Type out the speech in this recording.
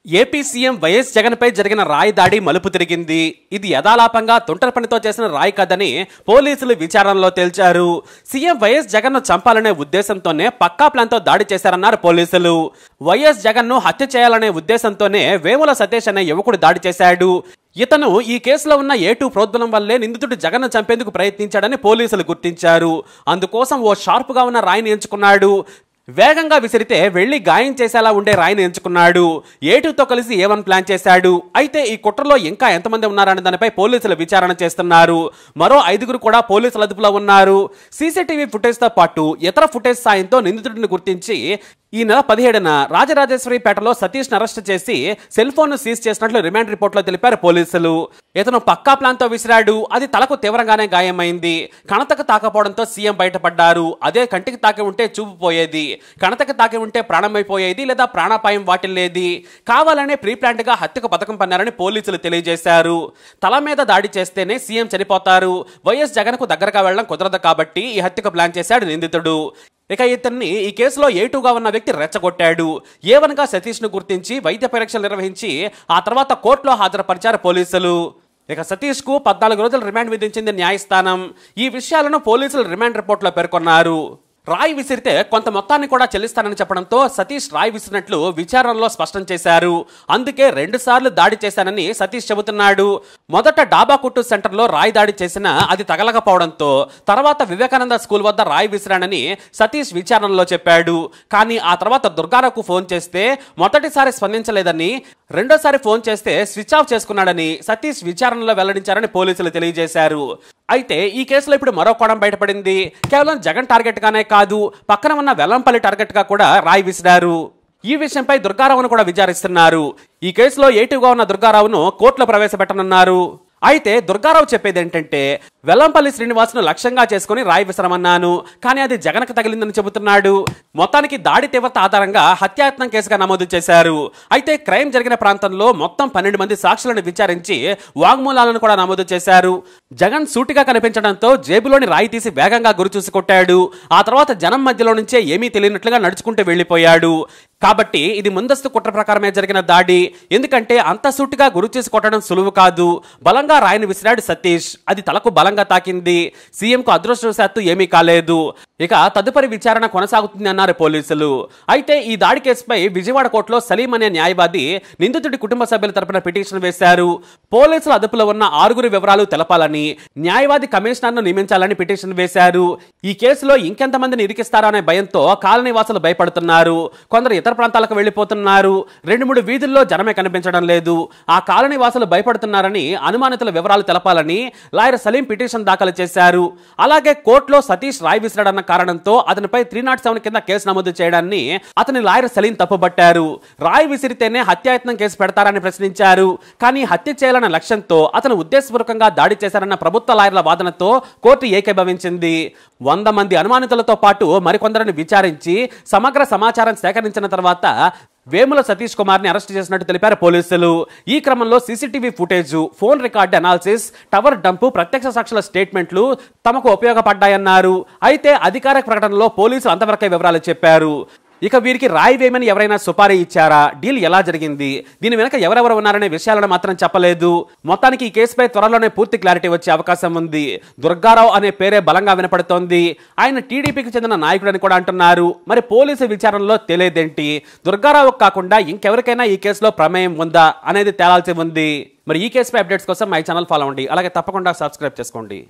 AP CM YS Jagan పై జరిగిన రాయి దాడి మలుపు తిరిగింది. ఇది యథాలాపంగా తుంటర పనితో చేసిన రాయి కాదని పోలీసులు విచారణలో తేల్చారు. సీఎం వైఎస్ జగన్ ను చంపాలనే ఉద్దేశంతోనే పక్కా ప్లాన్ తో దాడి చేశారన్నారు పోలీసులు. వైఎస్ జగన్ ను హత్య చేయాలనే ఉద్దేశంతోనే వేముల సతీష్ అనే యువకుడు దాడి చేశాడు. ఇతను ఈ కేసులో ఉన్న A2 ప్రోద్బలం వల్లే నిందితుడు జగన్ ను చంపేందుకు ప్రయత్నించాడని పోలీసులు గుర్తించారు. అందుకోసం ఓ షార్ప్ గా ఉన్న రాయిని ఎంచుకున్నాడు. వేగంగా విసిరితే వెళ్లి గాయం చేసేలా ఉండే రాయిని ఎంచుకున్నాడు. A2తో కలిసి A1 ప్లాన్ చేశాడు. అయితే ఈ కుట్రలో ఇంకా ఎంతమంది ఉన్నారనే దానిపై పోలీసులు విచారణ చేస్తున్నారు. మరో 5గురు కూడా పోలీసుల అదుపులో ఉన్నారు. సీసీటీవీ ఫుటేజ్ తో పాటు ఇతర ఫుటేజ్ సాయంతో నిందితుడిని గుర్తించి ఈ నెల 17న రాజరాజేశ్వరిపేటలో సతీష్ ను అరెస్ట్ చేసి సెల్ ఫోన్ ను సీజ్ చేసినట్లు రిమాండ్ రిపోర్ట్ లో తెలిపారు పోలీసులు. ఇతను పక్కా ప్లాన్ తో విసిరాడు. అది తలకు తీవ్రంగానే గాయమైంది. కణతకు తాకపోవడంతో సీఎం బయటపడ్డారు. అదే కంటికి తాకి ఉంటే చూపు పోయేది, కణతకు తాకి ఉంటే ప్రాణమైపోయేది లేదా ప్రాణాపాయం వాటిల్లేది. కావాలనే ప్రీ ప్లాంట్ గా హత్యకు పథకం పన్నారని పోలీసులు తెలియజేశారు. తల మీద దాడి చేస్తేనే సీఎం చనిపోతారు. వైఎస్ జగన్ కు దగ్గరగా వెళ్లడం కుదరదు కాబట్టి ఈ హత్యకు ప్లాన్ చేశాడు నిందితుడు. ఇక ఇతన్ని ఈ కేసులో A2గా ఉన్న వ్యక్తి రెచ్చగొట్టాడు. A1గా సతీష్ ను గుర్తించి వైద్య పరీక్షలు నిర్వహించి ఆ తర్వాత కోర్టులో హాజరుపరిచారు పోలీసులు. ఇక సతీష్ కు 14 రోజుల రిమాండ్ విధించింది న్యాయస్థానం. ఈ విషయాలను పోలీసులు రిమాండ్ రిపోర్ట్లో పేర్కొన్నారు. రాయి విసిరితే కొంత మొత్తాన్ని కూడా చెల్లిస్తానని చెప్పడంతో సతీష్ రాయి విసిరినట్లు విచారణలో స్పష్టం చేశారు. అందుకే 2 సార్లు దాడి చేశానని సతీష్ చెబుతున్నాడు. మొదట డాబా కుట్టు సెంటర్లో రాయి దాడి చేసినా అది తగలకపోవడంతో తర్వాత వివేకానంద స్కూల్ వద్ద రాయి విసిరానని సతీష్ విచారణలో చెప్పాడు. కానీ ఆ తర్వాత దుర్గారావుకు ఫోన్ చేస్తే మొదటిసారి స్పందించలేదని, రెండోసారి ఫోన్ చేస్తే స్విచ్ ఆఫ్ చేసుకున్నాడని సతీష్ విచారణలో వెల్లడించారని పోలీసులు తెలియజేశారు. అయితే ఈ కేసులో ఇప్పుడు మరో కోణం బయటపడింది. కేవలం జగన్ టార్గెట్ గానే కాదు, పక్కన ఉన్న వెల్లంపల్లి టార్గెట్ గా కూడా రాయి విసిరారు. ఈ విషయంపై దుర్గారావును కూడా విచారిస్తున్నారు. ఈ కేసులో A2గా ఉన్న దుర్గారావును కోర్టులో ప్రవేశపెట్టనున్నారు. అయితే దుర్గారావు చెప్పేది ఏంటంటే, వెల్లంపల్లి శ్రీనివాస్ను లక్ష్యంగా చేసుకుని రాయి విసరమన్నాను, కానీ అది జగన్కు తగిలిందని చెబుతున్నాడు. మొత్తానికి దాడి తీవ్రత ఆధారంగా హత్యాయత్నం కేసుగా నమోదు చేశారు. అయితే క్రైమ్ జరిగిన ప్రాంతంలో మొత్తం 12 మంది సాక్షులను విచారించి వాంగ్మూలాలను కూడా నమోదు చేశారు. జగన్ సూటిగా కనిపించడంతో జేబులోని రాయి తీసి వేగంగా గురిచూసి కొట్టాడు. ఆ తర్వాత జనం మధ్యలో నుంచే ఏమీ తెలియనట్లుగా నడుచుకుంటూ వెళ్లిపోయాడు. కాబట్టి ఇది ముందస్తు కుట్ర ప్రకారమే జరిగిన దాడి. ఎందుకంటే అంత సూటిగా గురిచేసి కొట్టడం సులువు కాదు. బలంగా రాయిని విసిరాడు సతీష్. అది తలకు బలంగా తాకింది. సీఎంకు అదృష్టవశాత్తు ఏమీ కాలేదు. ఇక తదుపరి విచారణ కొనసాగుతుంది అన్నారు పోలీసులు. అయితే ఈ దాడి కేసుపై విజయవాడ కోర్టులో సలీం అనే న్యాయవాది నిందితుడి కుటుంబ సభ్యుల తరపున పిటిషన్ వేశారు. పోలీసుల అదుపులో ఉన్న 6గురి వివరాలు తెలపాలని, న్యాయవాది కమిషనర్ను నియమించాలని పిటిషన్ వేశారు. ఈ కేసులో ఇంకెంతమందిని ఇరికిస్తారో అనే భయంతో కాలనీ వాసులు భయపడుతున్నారు. కొందరు ఇతర ప్రాంతాలకు వెళ్లిపోతున్నారు. 2-3 వీధుల్లో జనమే కనిపించడం లేదు. ఆ కాలనీ వాసులు భయపడుతున్నారని అనుమానితుల వివరాలు తెలపాలని లాయర్ సలీం పిటిషన్ దాఖలు చేశారు. అలాగే కోర్టులో సతీష్ రాయి విసిరాడన్న కారణంతో అతనిపై 307 కింద కేసు నమోదు చేయడాన్ని అతని లాయర్ సలీం తప్పుబట్టారు. రాయి విసిరితేనే హత్యాయత్నం కేసు పెడతారని ప్రశ్నించారు. కానీ హత్య చేయాలన్న లక్ష్యంతో అతను ఉద్దేశపూర్వకంగా దాడి చేశారన్న ప్రభుత్వ లాయర్ల వాదనతో కోర్టు ఏకీభవించింది. 100 మంది అనుమానితులతో పాటు మరికొందరిని విచారించి సమగ్ర సమాచారం సేకరించిన తర్వాత వేముల సతీష్ కుమార్ ని అరెస్ట్ చేసినట్టు తెలిపారు పోలీసులు. ఈ క్రమంలో CCTV footage, phone record analysis, tower dump, ప్రత్యక్ష సాక్షుల స్టేట్మెంట్లు తమకు ఉపయోగపడ్డాయన్నారు. అయితే అధికారిక ప్రకటనలో పోలీసులు అంతవరకే వివరాలు చెప్పారు. ఇక వీరికి రాయి వేయమని ఎవరైనా సుపారీ ఇచ్చారా, డీల్ ఎలా జరిగింది, దీని వెనక ఎవరెవరు ఉన్నారనే విషయాలను మాత్రం చెప్పలేదు. మొత్తానికి ఈ కేసుపై త్వరలోనే పూర్తి క్లారిటీ వచ్చే అవకాశం ఉంది. దుర్గారావు అనే పేరే బలంగా వినపడుతోంది. ఆయన టీడీపీకి చెందిన నాయకుడని కూడా అంటున్నారు. మరి పోలీసు విచారణలో తెలియదేంటి? దుర్గారావు కాకుండా ఇంకెవరికైనా ఈ కేసులో ప్రమేయం ఉందా అనేది తేలాల్సి ఉంది. మరి ఈ కేసుపై అప్డేట్స్ కోసం మై ఛానల్ ఫాలో అవ్వండి. అలాగే తప్పకుండా సబ్స్క్రైబ్ చేసుకోండి.